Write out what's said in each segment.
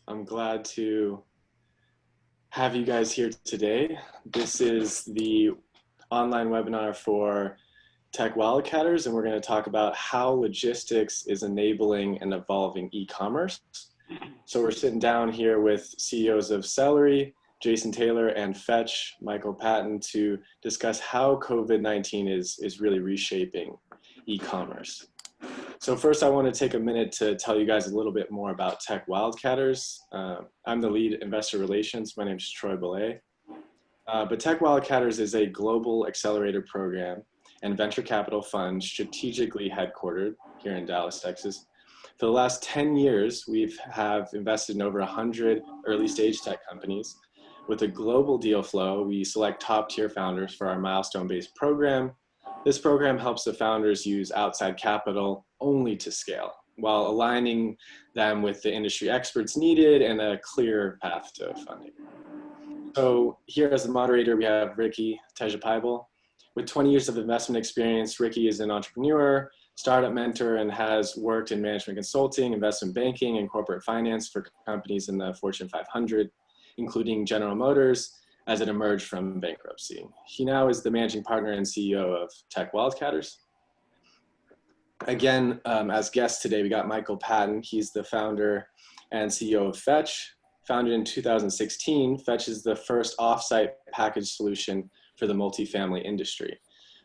I'm glad to have you guys here today. This is the online webinar for Tech Wildcatters, and we're going to talk about how logistics is enabling and evolving e-commerce. So we're sitting down here with CEOs of Selery, Jason Taylor, and Fetch, Michael Patton, to discuss how COVID-19 is really reshaping e-commerce. So first, I want to take a minute to tell you guys a little bit more about Tech Wildcatters. I'm the lead investor relations. My name is Troy Belay. But Tech Wildcatters is a global accelerator program and venture capital fund strategically headquartered here in Dallas, Texas. For the last 10 years, we have invested in over 100 early stage tech companies. With a global deal flow, we select top tier founders for our milestone-based program. This program helps the founders use outside capital only to scale, while aligning them with the industry experts needed and a clear path to funding. So here as the moderator, we have Ricky Tejapaibel. With 20 years of investment experience, Ricky is an entrepreneur, startup mentor, and has worked in management consulting, investment banking, and corporate finance for companies in the Fortune 500, including General Motors, as it emerged from bankruptcy. He now is the managing partner and CEO of Tech Wildcatters. Again, as guests today, we got Michael Patton. He's the founder and CEO of Fetch. Founded in 2016, Fetch is the first offsite package solution for the multifamily industry.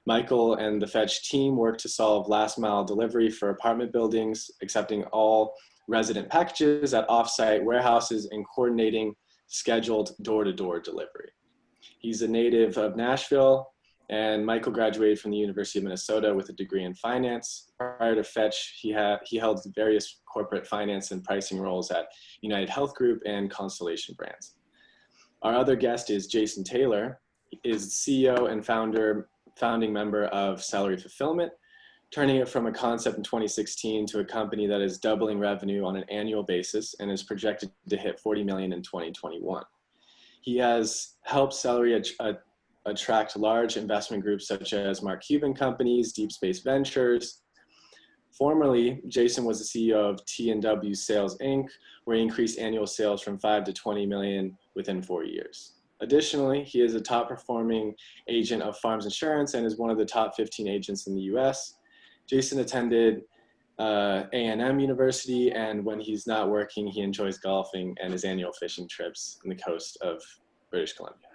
Michael and the Fetch team work to solve last mile delivery for apartment buildings, accepting all resident packages at offsite warehouses and coordinating scheduled door-to-door delivery. He's a native of Nashville, and Michael graduated from the University of Minnesota with a degree in finance. Prior to Fetch, he held various corporate finance and pricing roles at United Health Group and Constellation Brands. Our other guest is Jason Taylor, is CEO and founding member of Selery Fulfillment, turning it from a concept in 2016 to a company that is doubling revenue on an annual basis and is projected to hit 40 million in 2021. He has helped Selery attract large investment groups such as Mark Cuban companies, Deep Space Ventures. Formerly, Jason was the CEO of T&W Sales Inc., where he increased annual sales from 5 to 20 million within 4 years. Additionally, he is a top performing agent of Farms Insurance and is one of the top 15 agents in the US. Jason attended A&M University, and when he's not working, he enjoys golfing and his annual fishing trips on the coast of British Columbia.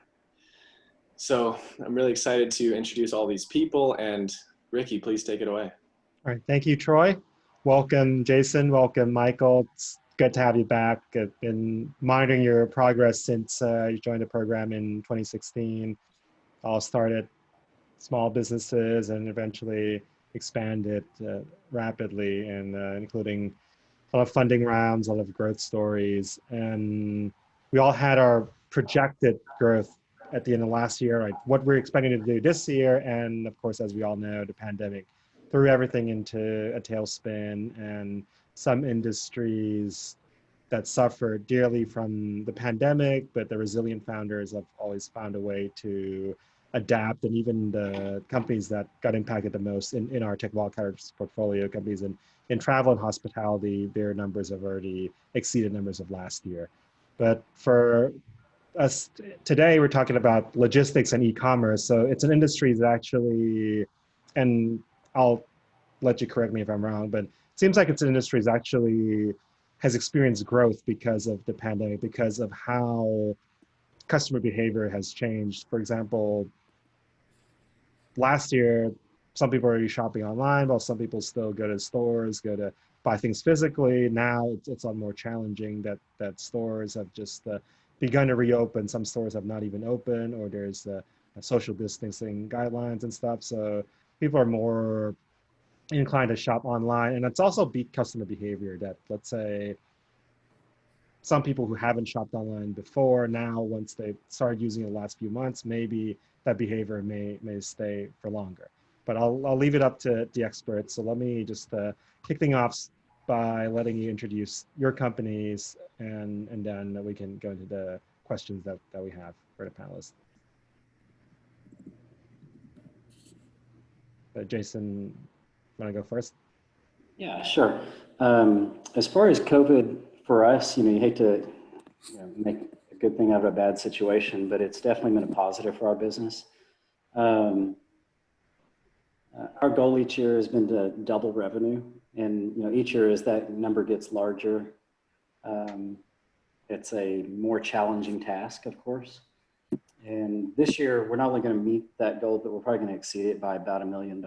So I'm really excited to introduce all these people, and Ricky, please take it away. All right, thank you, Troy. Welcome, Jason. Welcome, Michael. It's good to have you back. I've been monitoring your progress since you joined the program in 2016. All started small businesses and eventually expanded rapidly, and including a lot of funding rounds, a lot of growth stories. And we all had our projected growth at the end of last year, like what we're expecting to do this year. And of course, as we all know, the pandemic threw everything into a tailspin, and some industries that suffered dearly from the pandemic, but the resilient founders have always found a way to adapt. And even the companies that got impacted the most in our Tech Wildcatters portfolio, companies in travel and hospitality, their numbers have already exceeded numbers of last year. But for us today, we're talking about logistics and e-commerce. So it's an industry that actually, and I'll let you correct me if I'm wrong, but it seems like it's an industry that actually has experienced growth because of the pandemic, because of how customer behavior has changed. For example, last year, some people are already shopping online, while some people still go to stores, go to buy things physically. Now it's a lot more challenging that stores have just begun to reopen. Some stores have not even opened, or there's social distancing guidelines and stuff. So people are more inclined to shop online. And it's also customer behavior that, let's say, some people who haven't shopped online before, now once they started using it the last few months, maybe that behavior may stay for longer. But I'll leave it up to the experts. So let me just kick things off by letting you introduce your companies, and then we can go into the questions that we have for the panelists. Jason, want to go first? Yeah, sure. As far as COVID for us, you hate to make a good thing out of a bad situation, but it's definitely been a positive for our business. Our goal each year has been to double revenue, and each year as that number gets larger, it's a more challenging task, of course. And this year, we're not only going to meet that goal, but we're probably going to exceed it by about $1 million,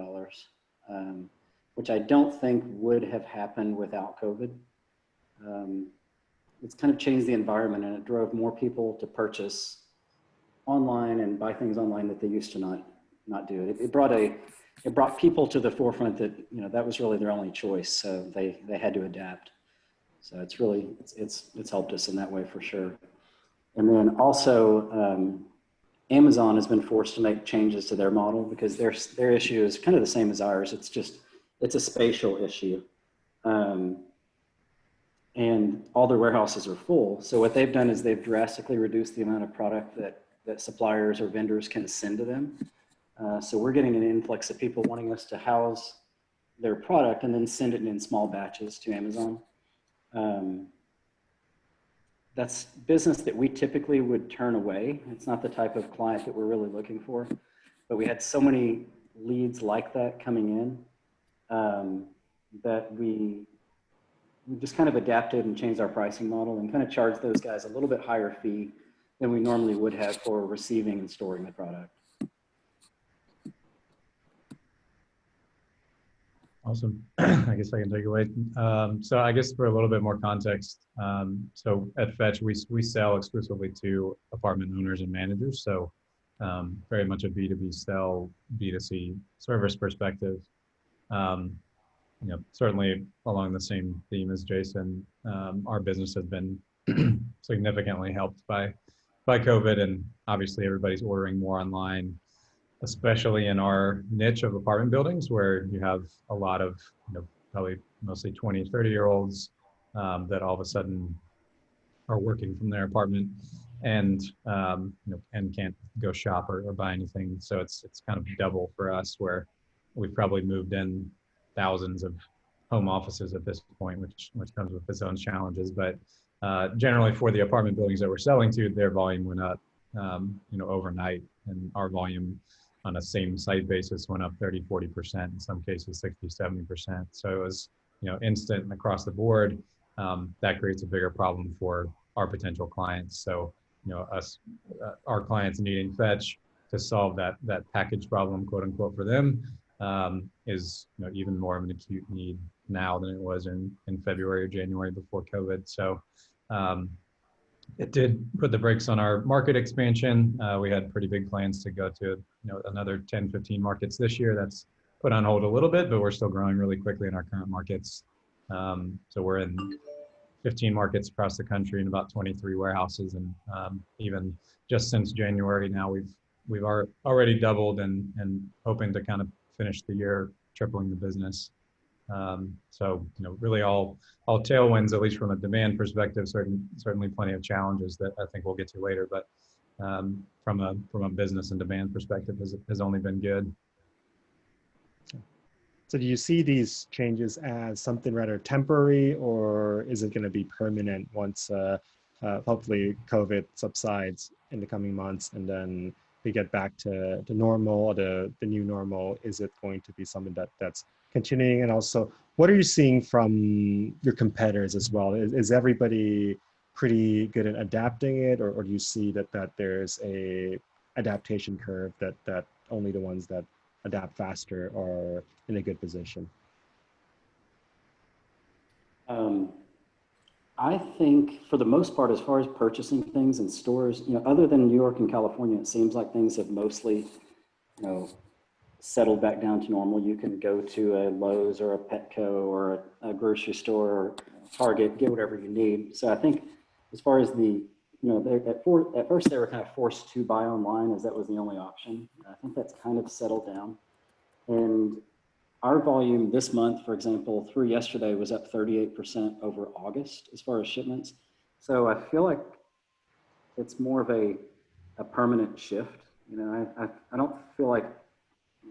which I don't think would have happened without COVID. It's kind of changed the environment, and it drove more people to purchase online and buy things online that they used to not do. It brought people to the forefront that that was really their only choice, so they had to adapt. So it's really it's helped us in that way for sure. And then also Amazon has been forced to make changes to their model because their issue is kind of the same as ours. It's a spatial issue. And all their warehouses are full. So what they've done is they've drastically reduced the amount of product that suppliers or vendors can send to them. So we're getting an influx of people wanting us to house their product and then send it in small batches to Amazon. That's business that we typically would turn away. It's not the type of client that we're really looking for, but we had so many leads like that coming in that we just kind of adapted and changed our pricing model and kind of charged those guys a little bit higher fee than we normally would have for receiving and storing the product. Awesome. I guess I can take it away. So I guess for a little bit more context, so at Fetch, we sell exclusively to apartment owners and managers. So very much a B2B sell, B2C service perspective. Certainly along the same theme as Jason, our business has been significantly helped by COVID, and obviously everybody's ordering more online, especially in our niche of apartment buildings where you have a lot of, probably mostly 20, 30-year-olds that all of a sudden are working from their apartment and, and can't go shop or buy anything. So it's kind of double for us, where we've probably moved in thousands of home offices at this point, which comes with its own challenges. But generally for the apartment buildings that we're selling to, their volume went up, overnight, and our volume on a same site basis went up 30, 40%, in some cases 60, 70%. So it was, instant and across the board. That creates a bigger problem for our potential clients. So, our clients needing Fetch to solve that package problem, quote unquote, for them is even more of an acute need now than it was in February or January before COVID. So it did put the brakes on our market expansion. We had pretty big plans to go to another 10, 15 markets this year. That's put on hold a little bit, but we're still growing really quickly in our current markets. So we're in 15 markets across the country and about 23 warehouses, and even just since January now we've already doubled and hoping to kind of finish the year tripling the business. So really all tailwinds, at least from a demand perspective. Certainly plenty of challenges that I think we'll get to later, but from a business and demand perspective has only been good. So do you see these changes as something rather temporary, or is it going to be permanent once hopefully COVID subsides in the coming months and then we get back to normal, or the new normal? Is it going to be something that's continuing? And also, what are you seeing from your competitors as well? Is everybody pretty good at adapting it, or do you see that there's a adaptation curve that only the ones that adapt faster are in a good position? I think for the most part, as far as purchasing things in stores, other than New York and California, it seems like things have mostly, settled back down to normal. You can go to a Lowe's or a Petco or a grocery store or Target, get whatever you need. So I think as far as at first they were kind of forced to buy online, as that was the only option. I think that's kind of settled down. And our volume this month, for example, through yesterday was up 38% over August as far as shipments. So I feel like it's more of a permanent shift. I don't feel like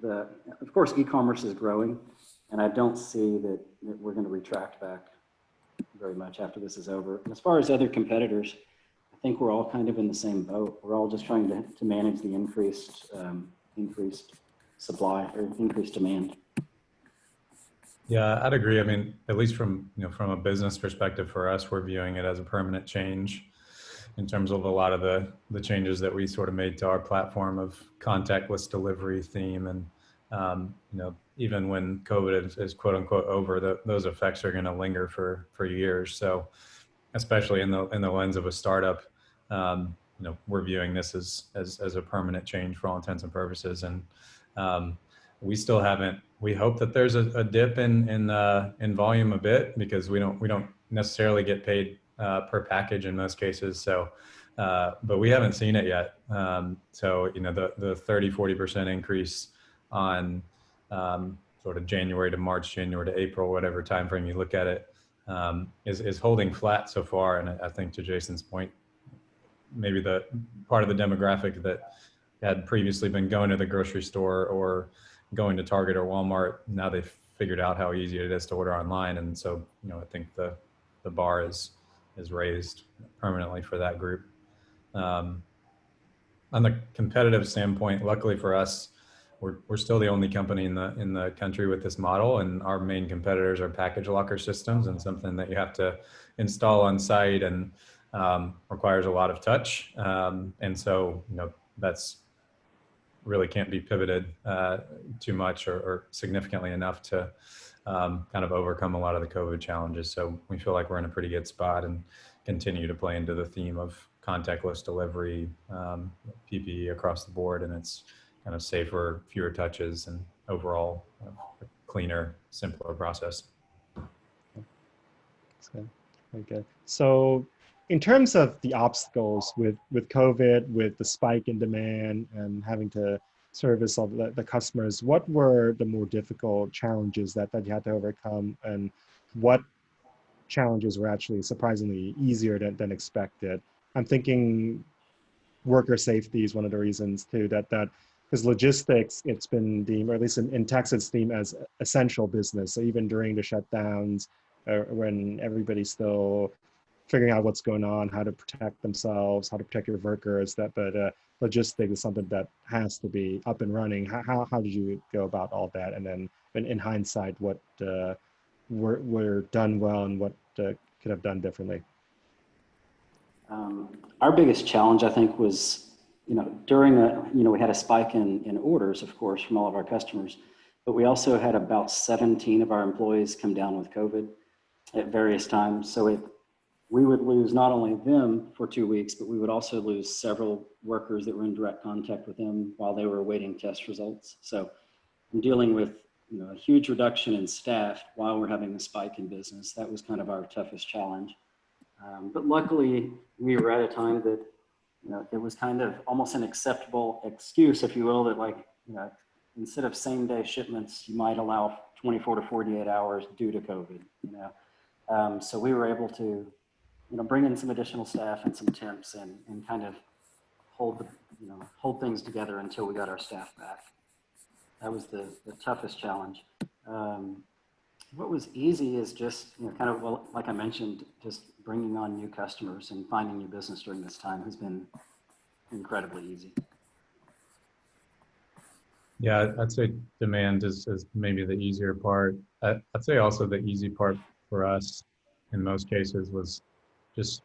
of course, e-commerce is growing, and I don't see that we're going to retract back. very much after this is over. And as far as other competitors, I think we're all kind of in the same boat. We're all just trying to manage the increased supply or increased demand. Yeah, I'd agree. I mean, at least from from a business perspective for us, we're viewing it as a permanent change in terms of a lot of the changes that we sort of made to our platform of contactless delivery theme. And even when COVID is quote unquote over, those effects are going to linger for years. So especially in the lens of a startup, we're viewing this as a permanent change for all intents and purposes. And we still haven't. We hope that there's a dip in volume a bit, because we don't necessarily get paid per package in most cases. So, but we haven't seen it yet. So the 30-40% increase on sort of January to March, January to April, whatever time frame you look at it, is holding flat so far. And I think, to Jason's point, maybe the part of the demographic that had previously been going to the grocery store or going to Target or Walmart, now they've figured out how easy it is to order online. And so, I think the bar is raised permanently for that group. On the competitive standpoint, luckily for us, we're still the only company in the country with this model, and our main competitors are package locker systems, and something that you have to install on site and requires a lot of touch. And so, that's really can't be pivoted too much or significantly enough to kind of overcome a lot of the COVID challenges. So we feel like we're in a pretty good spot and continue to play into the theme of contactless delivery, PPE across the board, and it's kind of safer, fewer touches, and overall a cleaner, simpler process. That's good. Very good. So in terms of the obstacles with COVID, with the spike in demand and having to service all the customers, what were the more difficult challenges that you had to overcome, and what challenges were actually surprisingly easier than expected? I'm thinking worker safety is one of the reasons too, that because logistics, it's been deemed, or at least in Texas, deemed as essential business. So even during the shutdowns, when everybody's still figuring out what's going on, how to protect themselves, how to protect your workers, but logistics is something that has to be up and running. How did you go about all that? And then in hindsight, what were done well and what could have done differently? Our biggest challenge, I think, was, during we had a spike in orders, of course, from all of our customers, but we also had about 17 of our employees come down with COVID at various times. So we would lose not only them for 2 weeks, but we would also lose several workers that were in direct contact with them while they were awaiting test results. So I'm dealing with a huge reduction in staff while we're having a spike in business. That was kind of our toughest challenge. But luckily, we were at a time that it was kind of almost an acceptable excuse, if you will, that instead of same day shipments, you might allow 24 to 48 hours due to COVID. So we were able to bring in some additional staff and some temps and kind of hold things together until we got our staff back. That was the toughest challenge. What was easy is just kind of, well, like I mentioned, just bringing on new customers and finding new business during this time has been incredibly easy. Yeah, I'd say demand is maybe the easier part. I'd say also the easy part for us in most cases was just,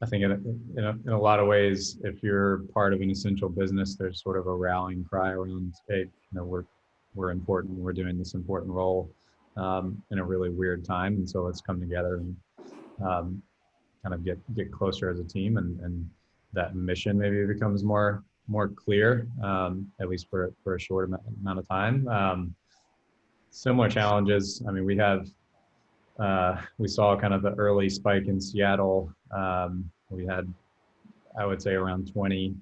I think in a lot of ways, if you're part of an essential business, there's sort of a rallying cry around, hey, we're important, we're doing this important role in a really weird time, and so let's come together and kind of get closer as a team, and that mission maybe becomes more clear, at least for a short amount of time. Similar challenges. I mean, we saw kind of the early spike in Seattle. We had, I would say, around 20.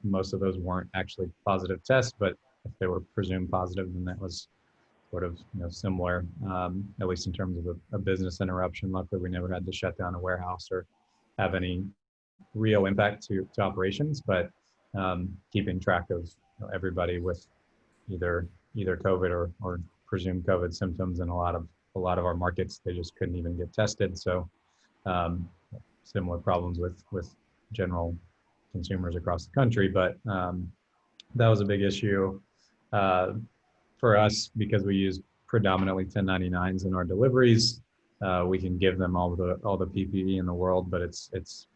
Most of those weren't actually positive tests, but if they were presumed positive, then that was sort of similar, at least in terms of a business interruption. Luckily, we never had to shut down a warehouse or have any real impact to operations, but keeping track of everybody with either COVID or presumed COVID symptoms in a lot of a lot of our markets, they just couldn't even get tested. So um, similar problems with general consumers across the country, but that was a big issue uh, for us because we use predominantly 1099s in our deliveries. We can give them all the PPE in the world, but it's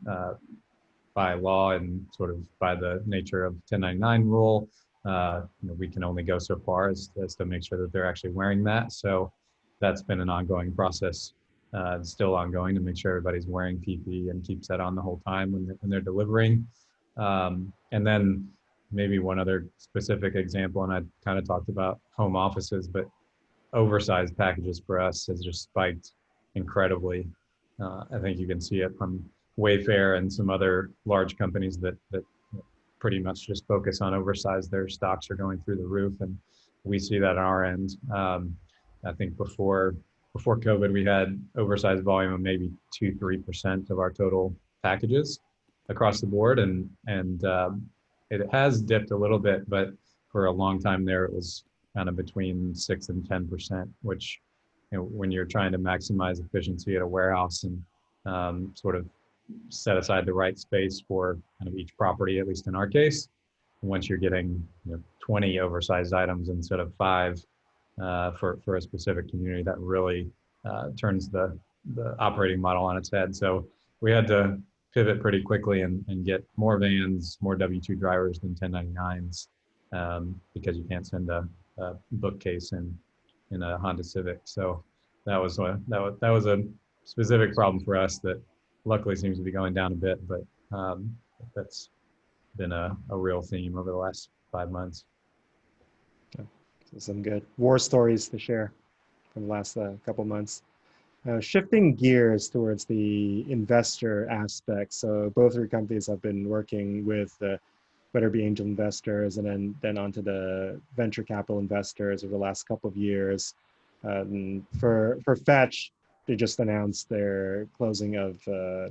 by law and sort of by the nature of 1099 rule, we can only go so far as to make sure that they're actually wearing that. So that's been an ongoing process. It's still ongoing to make sure everybody's wearing PPE and keeps that on the whole time when they're delivering. And then maybe one other specific example, and I kind of talked about home offices, but oversized packages for us has just spiked incredibly. I think you can see it from Wayfair and some other large companies that pretty much just focus on oversized. Their stocks are going through the roof, and we see that on our end. I think before COVID, we had oversized volume of maybe 2-3% of our total packages across the board, and it has dipped a little bit, but for a long time there, it was kind of between 6 and 10%, which, when you're trying to maximize efficiency at a warehouse and sort of set aside the right space for kind of each property, at least in our case, once you're getting 20 oversized items instead of 5 for a specific community, that really turns the operating model on its head. So we had to pivot pretty quickly and get more vans, more W-2 drivers than 1099s, because you can't send a bookcase in a Honda Civic. So that was a specific problem for us that luckily seems to be going down a bit, but that's been a real theme over the last 5 months. Okay. So some good war stories to share from the last couple months. Shifting gears towards the investor aspect. So both your companies have been working with whether it be angel investors and then onto the venture capital investors over the last couple of years. For Fetch, they just announced their closing of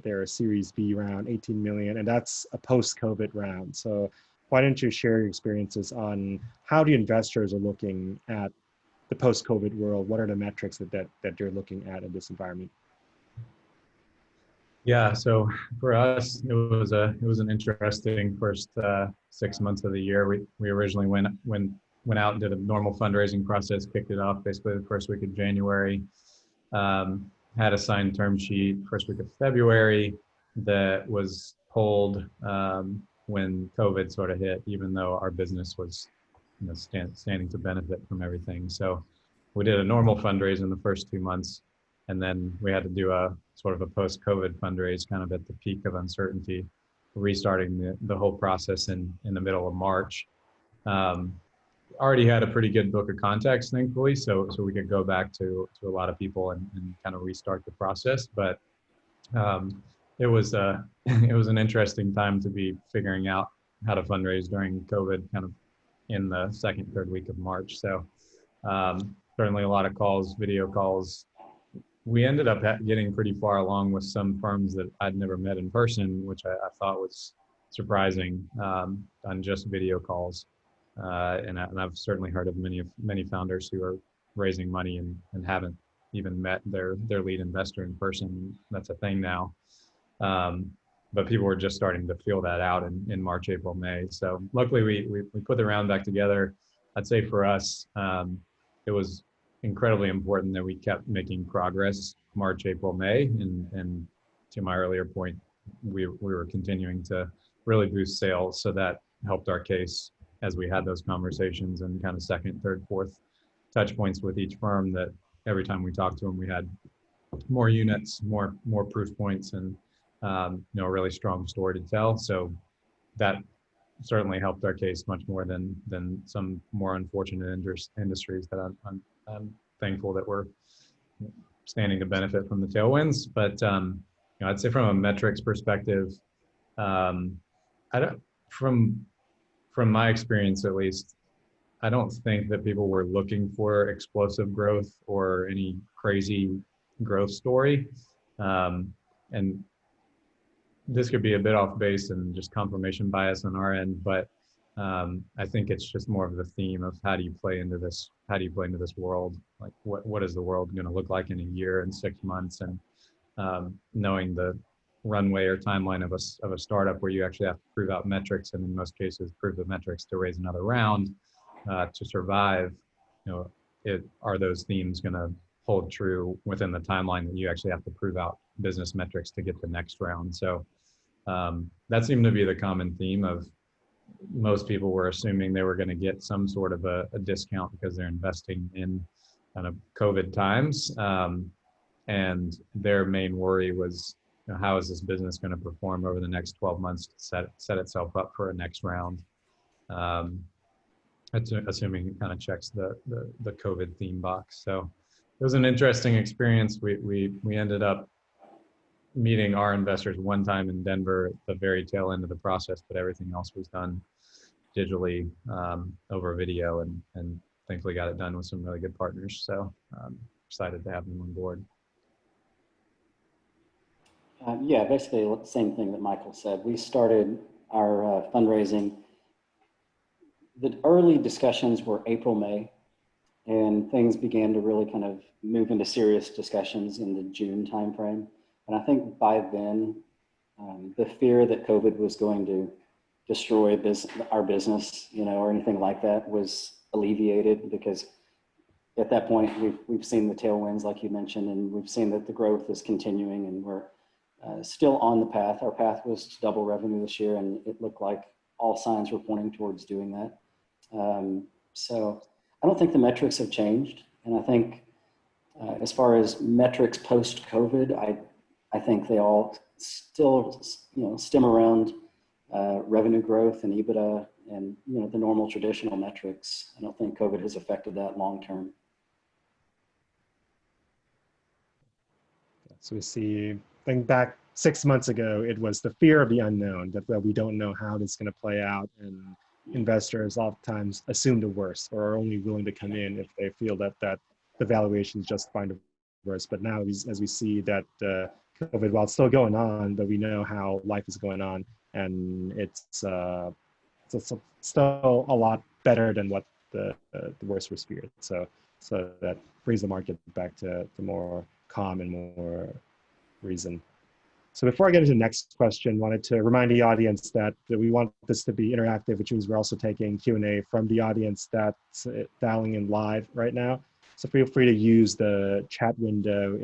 their Series B round, 18 million, and that's a post-COVID round. So why don't you share your experiences on how the investors are looking at the post-COVID world? What are the metrics that you're looking at in this environment? Yeah, so for us, it was an interesting first 6 months of the year. We originally went out and did a normal fundraising process, kicked it off basically the first week of January. Had a signed term sheet first week of February that was pulled when COVID sort of hit, even though our business was standing to benefit from everything. So we did a normal fundraise in the first 2 months, and then we had to do a sort of a post-COVID fundraise kind of at the peak of uncertainty, restarting the whole process in the middle of March. Already had a pretty good book of contacts, thankfully, so we could go back to a lot of people and kind of restart the process. But it was an interesting time to be figuring out how to fundraise during COVID, kind of in the second, third week of March. So certainly a lot of calls, video calls. We ended up getting pretty far along with some firms that I'd never met in person, which I thought was surprising, on just video calls. And I've certainly heard of many founders who are raising money and haven't even met their lead investor in person. That's a thing now. But people were just starting to feel that out in March, April, May. So luckily we put the round back together. I'd say for us, it was incredibly important that we kept making progress March, April, May. And to my earlier point, we were continuing to really boost sales. So that helped our case as we had those conversations and kind of second, third, fourth touch points with each firm, that every time we talked to them, we had more units, more proof points, and a really strong story to tell. So that certainly helped our case much more than some more unfortunate industries that I'm thankful that we're standing to benefit from the tailwinds. But I'd say from a metrics perspective, from my experience at least, I don't think that people were looking for explosive growth or any crazy growth story. And this could be a bit off base and just confirmation bias on our end, but I think it's just more of the theme of how do you play into this how do you play into this world? Like what is the world going to look like in a year and 6 months? And knowing the runway or timeline of a startup where you actually have to prove out metrics, and in most cases prove the metrics to raise another round to survive. Are those themes going to hold true within the timeline that you actually have to prove out business metrics to get the next round? So that seemed to be the common theme of most people were assuming they were going to get some sort of a discount because they're investing in kind of COVID times. And their main worry was, how is this business going to perform over the next 12 months to set itself up for a next round? Assuming it kind of checks the COVID theme box. So it was an interesting experience. We ended up meeting our investors one time in Denver at the very tail end of the process, but everything else was done digitally over video, and thankfully got it done with some really good partners. So excited to have them on board. Yeah, basically the same thing that Michael said. We started our fundraising. The early discussions were April, May, and things began to really kind of move into serious discussions in the June timeframe. And I think by then, the fear that COVID was going to destroy our business, or anything like that was alleviated, because at that point we've seen the tailwinds, like you mentioned, and we've seen that the growth is continuing, and we're still on the path. Our path was to double revenue this year, and it looked like all signs were pointing towards doing that. So I don't think the metrics have changed. And I think as far as metrics post-COVID, I think they all still, stem around revenue growth and EBITDA and, the normal traditional metrics. I don't think COVID has affected that long term. So we see, think back 6 months ago, it was the fear of the unknown, that we don't know how this is going to play out, and investors oftentimes assume the worst or are only willing to come in if they feel that the valuation is justifying the worst. But now, as we see that COVID, while it's still going on, but we know how life is going on, and it's still a lot better than what the worst was feared. So that brings the market back to more calm and more reason. So before I get into the next question, wanted to remind the audience that we want this to be interactive, which means we're also taking Q&A from the audience that's dialing in live right now. So feel free to use the chat window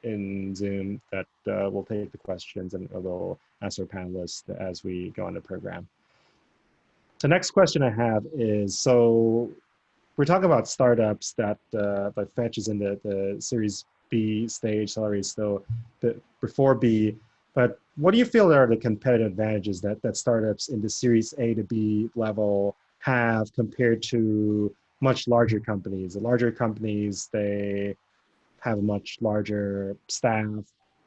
in Zoom that will take the questions, and we'll ask our panelists as we go on the program. So next question I have is, so we're talking about startups that like Fetch is in the Series B stage, Selery is still before B, but what do you feel are the competitive advantages that startups in the Series A to B level have compared to much larger companies? The larger companies, they have a much larger staff,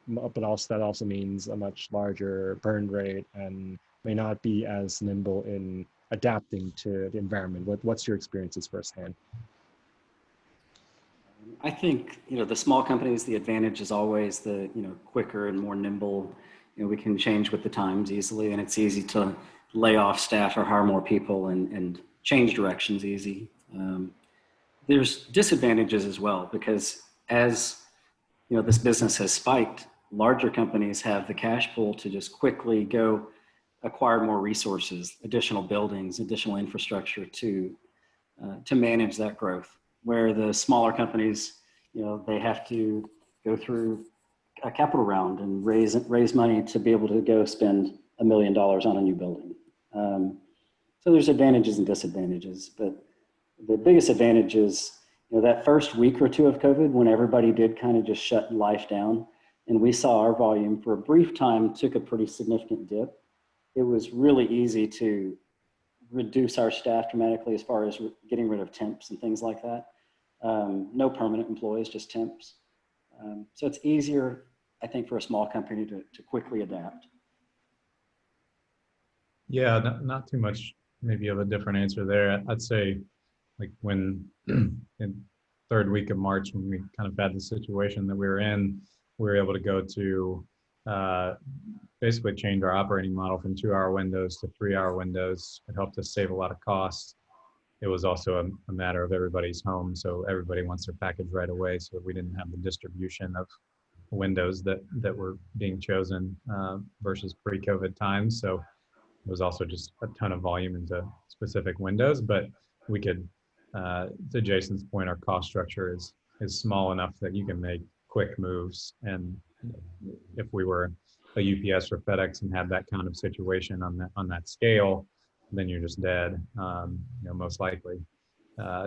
but also that also means a much larger burn rate and may not be as nimble in adapting to the environment. What's your experiences firsthand? I think, the small companies, the advantage is always the, quicker and more nimble. We can change with the times easily, and it's easy to lay off staff or hire more people and change directions easy. There's disadvantages as well, because as, this business has spiked, larger companies have the cash pool to just quickly go acquire more resources, additional buildings, additional infrastructure to manage that growth. Where the smaller companies, they have to go through a capital round and raise money to be able to go spend $1 million on a new building. So there's advantages and disadvantages, but the biggest advantage is, that first week or two of COVID, when everybody did kind of just shut life down, and we saw our volume for a brief time took a pretty significant dip. It was really easy to reduce our staff dramatically as far as getting rid of temps and things like that. No permanent employees, just temps. So it's easier, I think, for a small company to quickly adapt. Yeah, not too much maybe of a different answer there. I'd say, like, when in third week of March, when we kind of had the situation that we were in, we were able to go to basically change our operating model from 2-hour windows to 3-hour windows. It helped us save a lot of costs. it was also a matter of everybody's home. So everybody wants their package right away. So we didn't have the distribution of windows that were being chosen versus pre-COVID times. So it was also just a ton of volume into specific windows, but we could, to Jason's point, our cost structure is small enough that you can make quick moves. And if we were a UPS or FedEx and had that kind of situation on that scale, then you're just dead, most likely.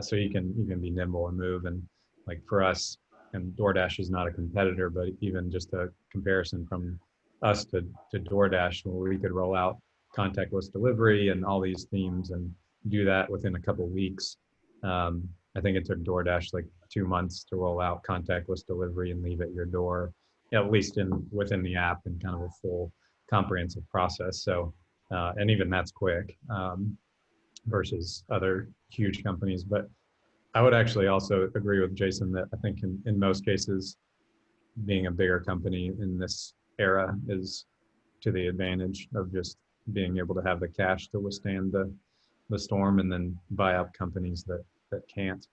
So you can be nimble and move. And like for us, and DoorDash is not a competitor, but even just a comparison from us to DoorDash, where we could roll out contactless delivery and all these themes and do that within a couple of weeks. I think it took DoorDash like 2 months to roll out contactless delivery and leave at your door, at least within the app, and kind of a full comprehensive process. So, and even that's quick versus other huge companies. But I would actually also agree with Jason that I think in most cases, being a bigger company in this era is to the advantage of just being able to have the cash to withstand the storm, and then buy up companies that can't.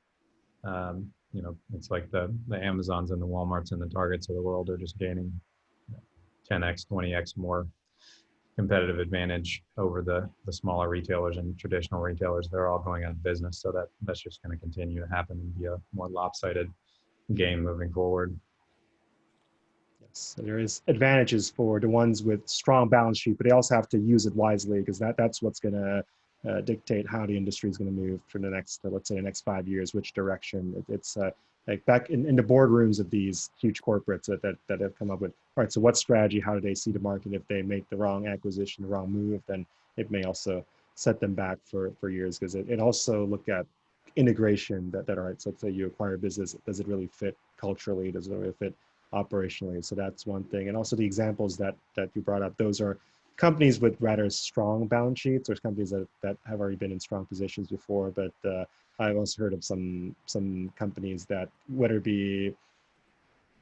It's like the Amazons and the Walmarts and the Targets of the world are just gaining 10x, 20x more competitive advantage over the smaller retailers and traditional retailers. They're all going out of business. So that's just going to continue to happen and be a more lopsided game moving forward. Yes, so there is advantages for the ones with strong balance sheet, but they also have to use it wisely, because that's what's going to dictate how the industry is going to move for the next, let's say, the next 5 years, which direction. It's like back in the boardrooms of these huge corporates that have come up with, all right, so what strategy, how do they see the market? If they make the wrong acquisition, the wrong move, then it may also set them back for years, because it also look at integration that all right, so let's say you acquire a business, does it really fit culturally? Does it really fit operationally? So that's one thing. And also the examples that you brought up, those are companies with rather strong balance sheets, or companies that have already been in strong positions before. But I've also heard of some companies that, whether it be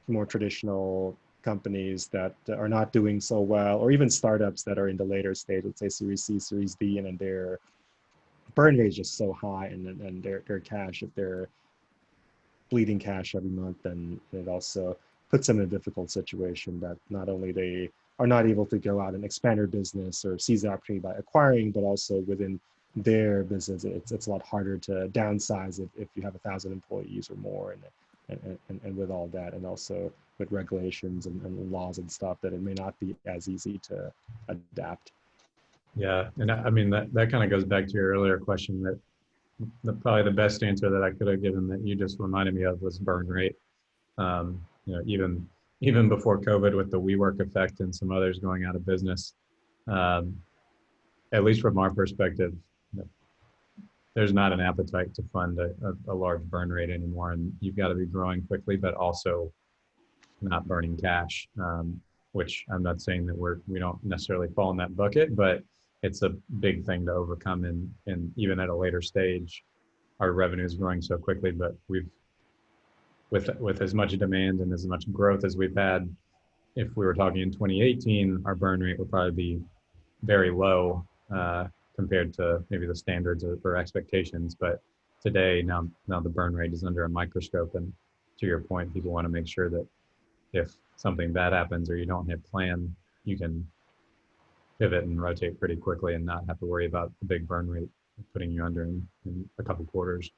more traditional companies that are not doing so well, or even startups that are in the later stage, let's say Series C, Series D, and then their burn rate is just so high, and their cash, if they're bleeding cash every month, then it also puts them in a difficult situation, that not only they are not able to go out and expand their business or seize the opportunity by acquiring, but also within their business, it's a lot harder to downsize if you have 1,000 employees or more, and with all that, and also with regulations and laws and stuff, that it may not be as easy to adapt. Yeah, and I mean that kind of goes back to your earlier question, that probably the best answer that I could have given that you just reminded me of was burn rate. Even before COVID, with the WeWork effect and some others going out of business, at least from our perspective, there's not an appetite to fund a large burn rate anymore. And you've got to be growing quickly, but also not burning cash, which I'm not saying that we don't necessarily fall in that bucket, but it's a big thing to overcome. And even at a later stage, our revenue is growing so quickly, but with as much demand and as much growth as we've had, if we were talking in 2018, our burn rate would probably be very low compared to maybe the standards or expectations. But today, now the burn rate is under a microscope. And to your point, people want to make sure that if something bad happens or you don't hit plan, you can pivot and rotate pretty quickly and not have to worry about the big burn rate putting you under in a couple quarters.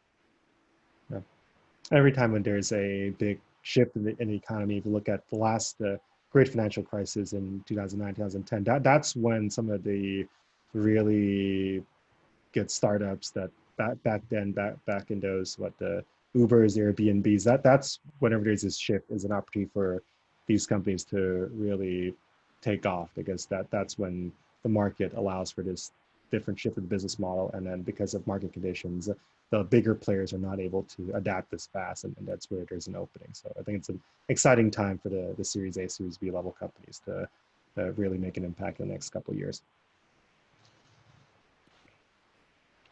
Yeah. Every time when there's a big shift in the economy, if you look at the last great financial crisis in 2009, 2010, that's when some of the really good startups that back in those, the Ubers, Airbnbs, that's whenever there's this shift, is an opportunity for these companies to really take off, because that's when the market allows for this different shift in the business model. And then because of market conditions, the bigger players are not able to adapt this fast, and that's where there's an opening. So I think it's an exciting time for the Series A, Series B level companies to really make an impact in the next couple of years.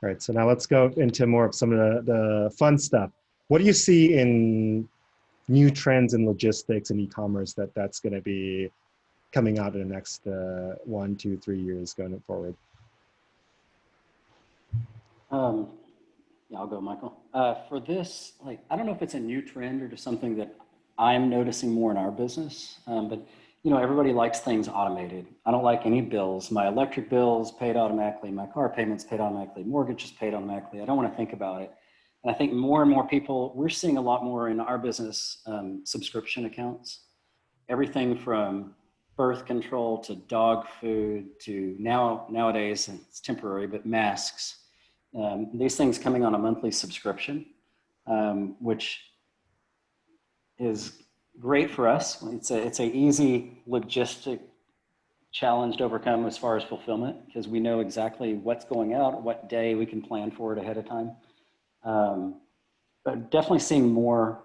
All right, so now let's go into more of some of the fun stuff. What do you see in new trends in logistics and e-commerce that's going to be coming out in the next 1, 2, 3 years going forward? Yeah, I'll go, Michael. For this, like, I don't know if it's a new trend or just something that I'm noticing more in our business, but you know, everybody likes things automated. I don't like any bills. My electric bill's paid automatically. My car payment's paid automatically. Mortgage is paid automatically. I don't want to think about it. And I think more and more people, we're seeing a lot more in our business subscription accounts. Everything from birth control to dog food to nowadays, and it's temporary, but masks. These things coming on a monthly subscription, which is great for us. It's a easy logistic challenge to overcome as far as fulfillment, because we know exactly what's going out, what day we can plan for it ahead of time. But definitely seeing more,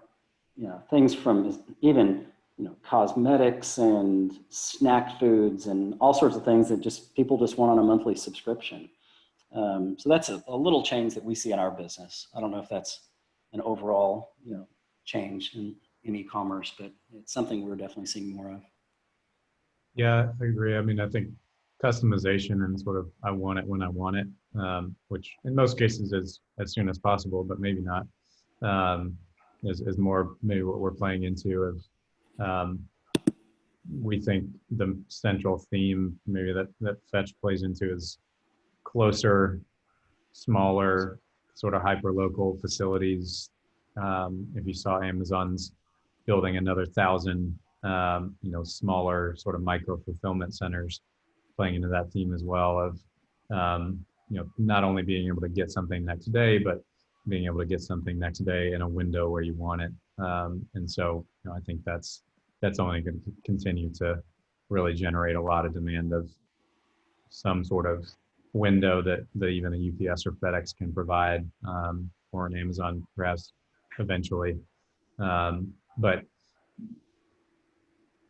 you know, things from even, you know, cosmetics and snack foods and all sorts of things that just people just want on a monthly subscription. So that's a little change that we see in our business. I don't know if that's an overall, you know, change in e-commerce, but it's something we're definitely seeing more of. Yeah, I agree. I mean, I think customization and sort of I want it when I want it, which in most cases is as soon as possible, but maybe not, is more maybe what we're playing into of we think the central theme maybe that Fetch plays into is closer, smaller, sort of hyper local facilities. If you saw Amazon's building another 1,000, you know, smaller sort of micro fulfillment centers, playing into that theme as well of, you know, not only being able to get something next day, but being able to get something next day in a window where you want it. And so, you know, I think that's only going to continue to really generate a lot of demand of some sort of window that even a UPS or FedEx can provide, or an Amazon perhaps eventually. But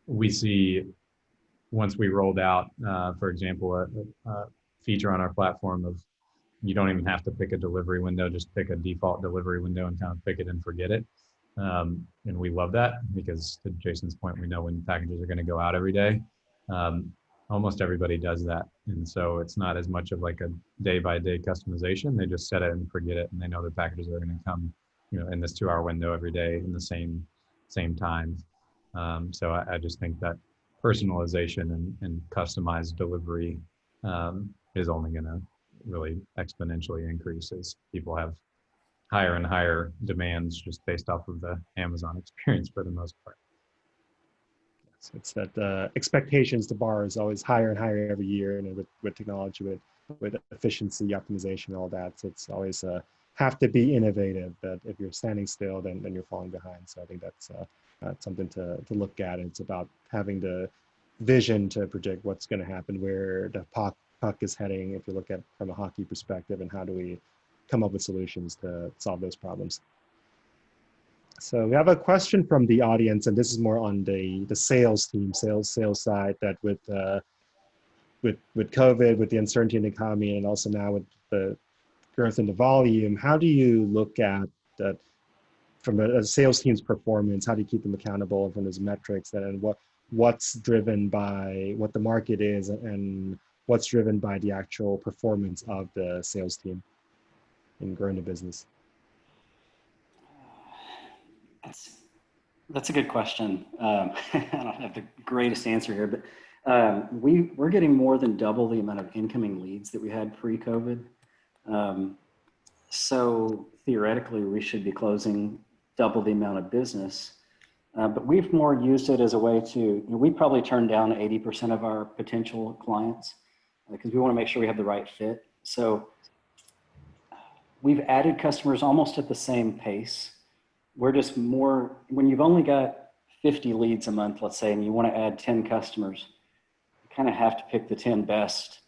we see once we rolled out, for example, a feature on our platform of you don't even have to pick a delivery window, just pick a default delivery window and kind of pick it and forget it. And we love that because to Jason's point, we know when packages are going to go out every day. Almost everybody does that. And so it's not as much of like a day by day customization. They just set it and forget it. And they know their packages are going to come, you know, in this 2-hour window every day in the same time. So I just think that personalization and customized delivery is only going to really exponentially increase as people have higher and higher demands just based off of the Amazon experience for the most part. It's that expectations, the bar is always higher and higher every year, and with technology, with efficiency, optimization, all that. So it's always have to be innovative. That if you're standing still, then you're falling behind. So I think that's something to look at. And it's about having the vision to predict what's going to happen, where the puck is heading. If you look at from a hockey perspective, and how do we come up with solutions to solve those problems. So we have a question from the audience, and this is more on the sales team, sales side, that with COVID, with the uncertainty in the economy, and also now with the growth in the volume, how do you look at that from a sales team's performance? How do you keep them accountable from those metrics, and what's driven by what the market is, and what's driven by the actual performance of the sales team in growing the business? That's a good question. I don't have the greatest answer here, but we're getting more than double the amount of incoming leads that we had pre-COVID. So theoretically, we should be closing double the amount of business. But we've more used it as a way to, you know, we probably turn down 80% of our potential clients because we want to make sure we have the right fit. So we've added customers almost at the same pace. We're just more, when you've only got 50 leads a month, let's say, and you want to add 10 customers, you kind of have to pick the 10 best.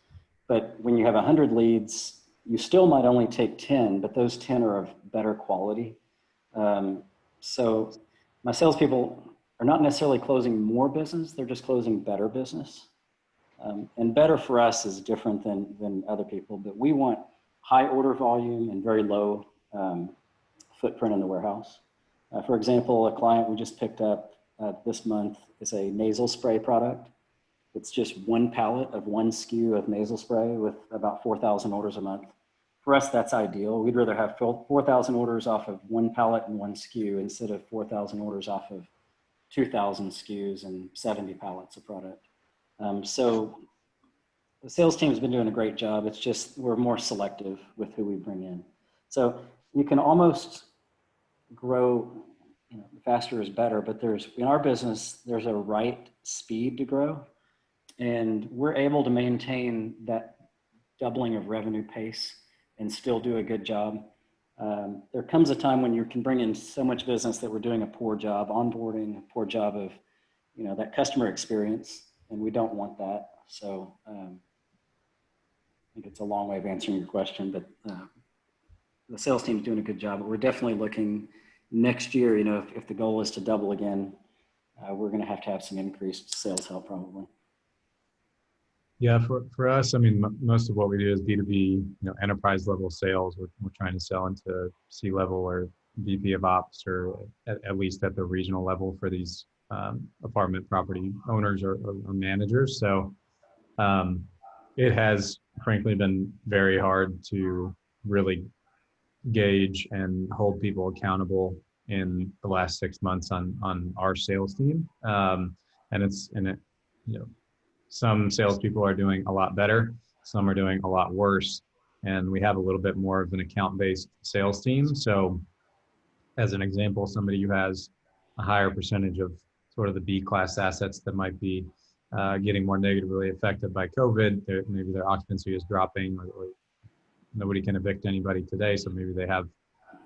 But when you have 100 leads, you still might only take 10, but those 10 are of better quality. So my salespeople are not necessarily closing more business, they're just closing better business. And better for us is different than other people, but we want high order volume and very low footprint in the warehouse. For example, a client we just picked up this month is a nasal spray product. It's just one pallet of one SKU of nasal spray with about 4,000 orders a month for us, that's ideal. We'd rather have 4,000 orders off of one pallet and one SKU instead of 4,000 orders off of 2,000 SKUs and 70 pallets of product. So the sales team has been doing a great job. It's just we're more selective with who we bring in. So you can almost grow, you know, faster is better, but there's, in our business, there's a right speed to grow. And we're able to maintain that doubling of revenue pace and still do a good job. There comes a time when you can bring in so much business that we're doing a poor job onboarding, a poor job of, you know, that customer experience, and we don't want that. So I think it's a long way of answering your question, but the sales team is doing a good job. But we're definitely looking next year, you know, if the goal is to double again, we're going to have some increased sales help probably. Yeah, for us, I mean, most of what we do is B2B, you know, enterprise level sales. We're trying to sell into C-level or VP of Ops, or at least at the regional level for these apartment property owners or managers. So it has frankly been very hard to really gauge and hold people accountable in the last 6 months on our sales team. You know, some salespeople are doing a lot better, some are doing a lot worse, and we have a little bit more of an account-based sales team. So as an example, somebody who has a higher percentage of sort of the B-class assets that might be getting more negatively affected by COVID, maybe their occupancy is dropping, or nobody can evict anybody today, so maybe they have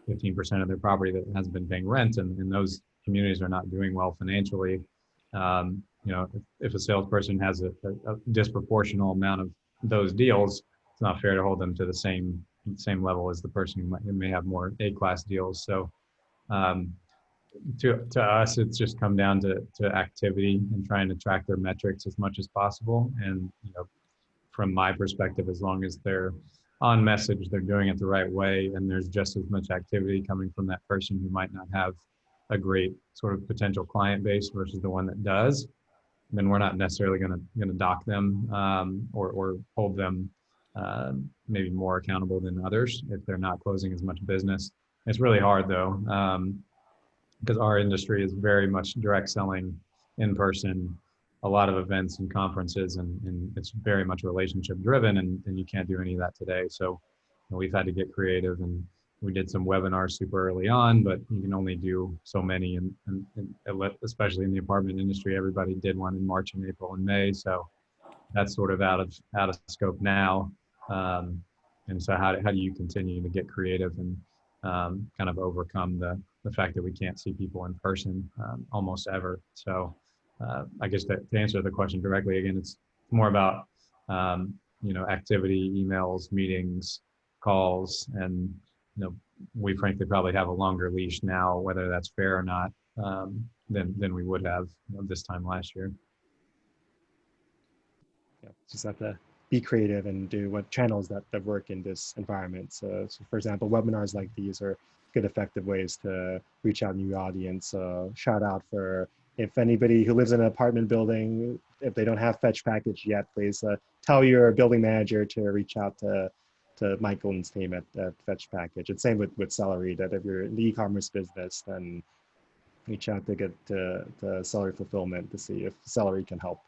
15% of their property that hasn't been paying rent, and those communities are not doing well financially. You know, if a salesperson has a disproportional amount of those deals, it's not fair to hold them to the same level as the person who may have more A-class deals. So to us, it's just come down to activity and trying to track their metrics as much as possible. And, you know, from my perspective, as long as they're on message, they're doing it the right way, and there's just as much activity coming from that person who might not have a great sort of potential client base versus the one that does, then we're not necessarily going to dock them or hold them maybe more accountable than others if they're not closing as much business. It's really hard though, because our industry is very much direct selling, in person, a lot of events and conferences, and it's very much relationship driven, and you can't do any of that today. So, you know, we've had to get creative, and we did some webinars super early on, but you can only do so many, and especially in the apartment industry, everybody did one in March and April and May, so that's sort of out of scope now. And so how do you continue to get creative and kind of overcome the fact that we can't see people in person almost ever? So I guess to answer the question directly, again, it's more about you know, activity, emails, meetings, calls, and you know, we frankly probably have a longer leash now, whether that's fair or not, than we would have, you know, this time last year. Yeah, just have to be creative and do what channels that work in this environment. So for example, webinars like these are good, effective ways to reach out new audience. Shout out for, if anybody who lives in an apartment building, if they don't have Fetch package yet, please tell your building manager to reach out to Michael and his team at Fetch package. And same with Selery, that if you're in the e-commerce business, then reach out to get to Selery fulfillment to see if Selery can help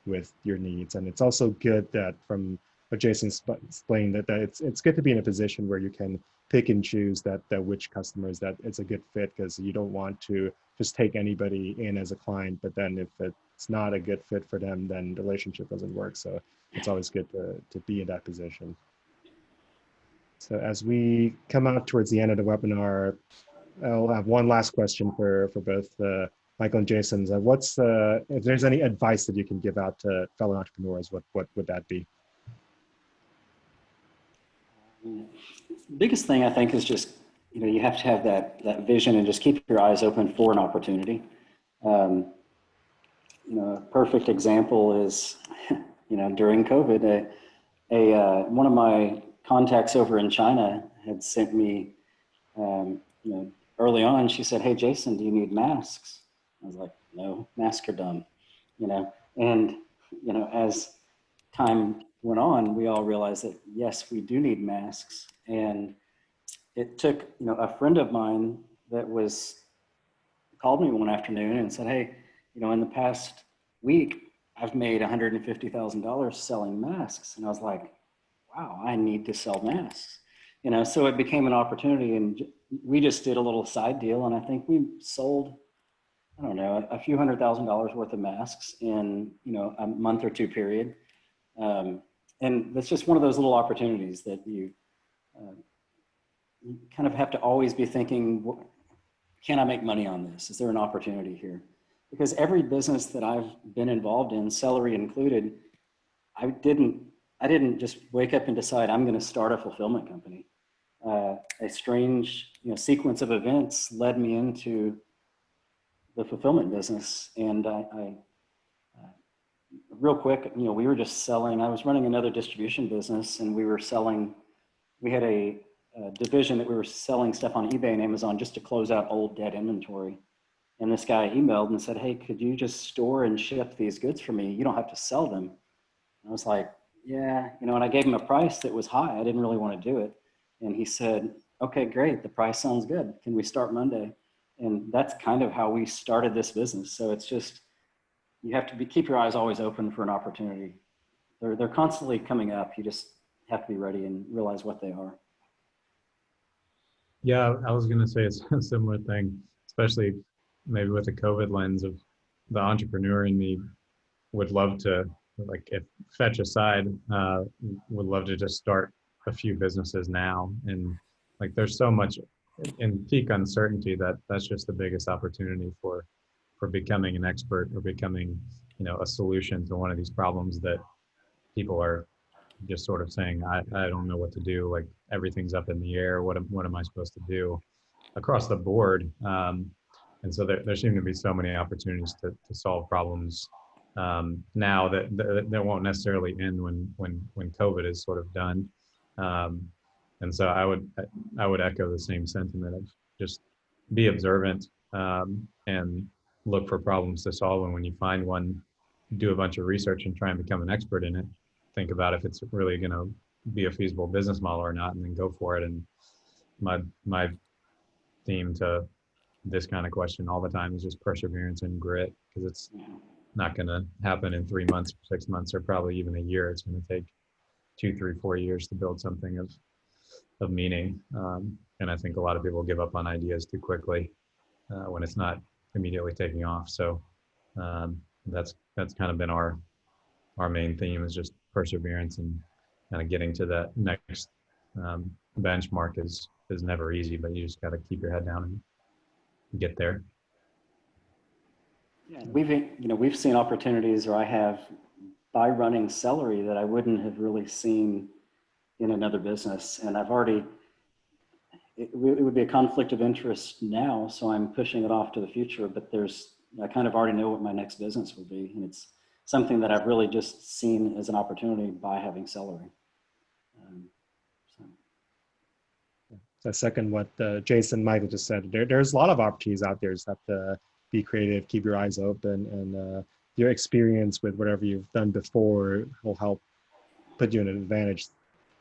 with your needs. And it's also good that, from what Jason explained, that it's good to be in a position where you can pick and choose that which customers that it's a good fit, because you don't want to just take anybody in as a client, but then if it's not a good fit for them, then the relationship doesn't work. So it's always good to be in that position. So as we come out towards the end of the webinar, I'll have one last question for both Michael and Jason. If there's any advice that you can give out to fellow entrepreneurs, what would that be? Biggest thing I think is just, you know, you have to have that vision and just keep your eyes open for an opportunity. You know, a perfect example is, you know, during COVID, one of my contacts over in China had sent me, you know, early on, she said, "Hey, Jason, do you need masks?" I was like, "No, masks are dumb," you know. And, you know, as time went on, we all realized that, yes, we do need masks. And it took, a friend of mine that called me one afternoon and said, hey, in the past week, I've made $150,000 selling masks. And I was like, wow, I need to sell masks. So it became an opportunity, and we just did a little side deal. And I think we sold, I don't know, a few $100,000 worth of masks in, a month or two period. And that's just one of those little opportunities that you kind of have to always be thinking, can I make money on this? Is there an opportunity here? Because every business that I've been involved in, Selery included, I didn't just wake up and decide I'm going to start a fulfillment company. A strange, sequence of events led me into the fulfillment business. And real quick, we were just selling. I was running another distribution business, and we had a division that we were selling stuff on eBay and Amazon just to close out old dead inventory. And this guy emailed and said, hey, could you just store and ship these goods for me? You don't have to sell them. And I was like, yeah, and I gave him a price that was high. I didn't really want to do it. And he said, okay, great. The price sounds good. Can we start Monday? And that's kind of how we started this business. So it's just, you have to keep your eyes always open for an opportunity. They're constantly coming up. You just have to be ready and realize what they are. Yeah, I was going to say a similar thing, especially maybe with the COVID lens of the entrepreneur in me would love to, like, if Fetch aside, would love to just start a few businesses now. And like, there's so much in peak uncertainty that's just the biggest opportunity for becoming an expert or becoming, a solution to one of these problems that people are just sort of saying, I don't know what to do. Like, everything's up in the air. What am I supposed to do across the board? And so there seem to be so many opportunities to solve problems now that won't necessarily end when COVID is sort of done. And so I would echo the same sentiment of just be observant and look for problems to solve. And when you find one, do a bunch of research and try and become an expert in it. Think about if it's really going to be a feasible business model or not, and then go for it. And my theme to this kind of question all the time is just perseverance and grit, because it's not going to happen in 3 months, 6 months, or probably even a year. It's going to take 2, 3, 4 years to build something of meaning. And I think a lot of people give up on ideas too quickly when it's not immediately taking off. So that's kind of been our main theme, is just perseverance, and kind of getting to that next benchmark is never easy, but you just got to keep your head down and get there. Yeah, we've seen opportunities, or I have, by running Selery, that I wouldn't have really seen in another business. And it would be a conflict of interest now, so I'm pushing it off to the future, but I kind of already know what my next business will be. And it's something that I've really just seen as an opportunity by having Selery. So second what Jason, Michael just said, there's a lot of opportunities out there. You just have to be creative, keep your eyes open, and your experience with whatever you've done before will help put you in an advantage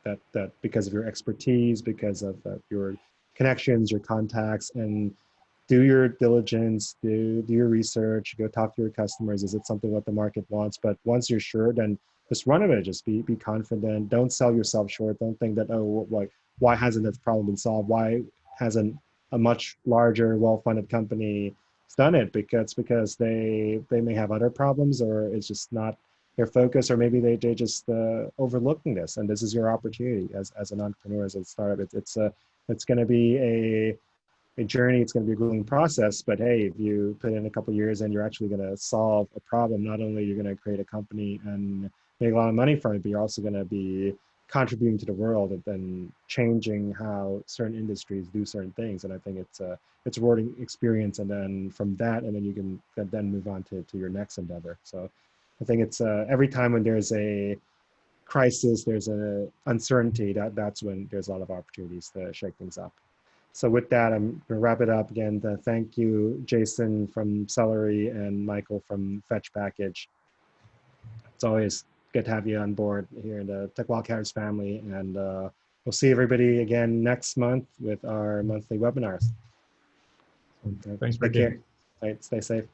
that because of your expertise, because of your connections, your contacts, and do your diligence, do your research, go talk to your customers. Is it something what the market wants? But once you're sure, then just run with it. Just be confident. Don't sell yourself short. Don't think that, oh, like, why hasn't this problem been solved? Why hasn't a much larger, well-funded company done it? Because they may have other problems, or it's just not their focus, or maybe they just overlooking this. And this is your opportunity as an entrepreneur, as a startup. It's going to be a journey. It's going to be a grueling process, but hey, if you put in a couple of years and you're actually going to solve a problem, not only you're going to create a company and make a lot of money from it, but you're also going to be contributing to the world and changing how certain industries do certain things. And I think it's a rewarding experience. And then from that, and then you can then move on to your next endeavor. So I think it's every time when there's a crisis, there's an uncertainty, that's when there's a lot of opportunities to shake things up. So with that, I'm going to wrap it up again. Thank you, Jason from Selery and Michael from Fetch Package. It's always good to have you on board here in the Tech Wildcatters family. And we'll see everybody again next month with our monthly webinars. Thanks for Take care. All right, stay safe.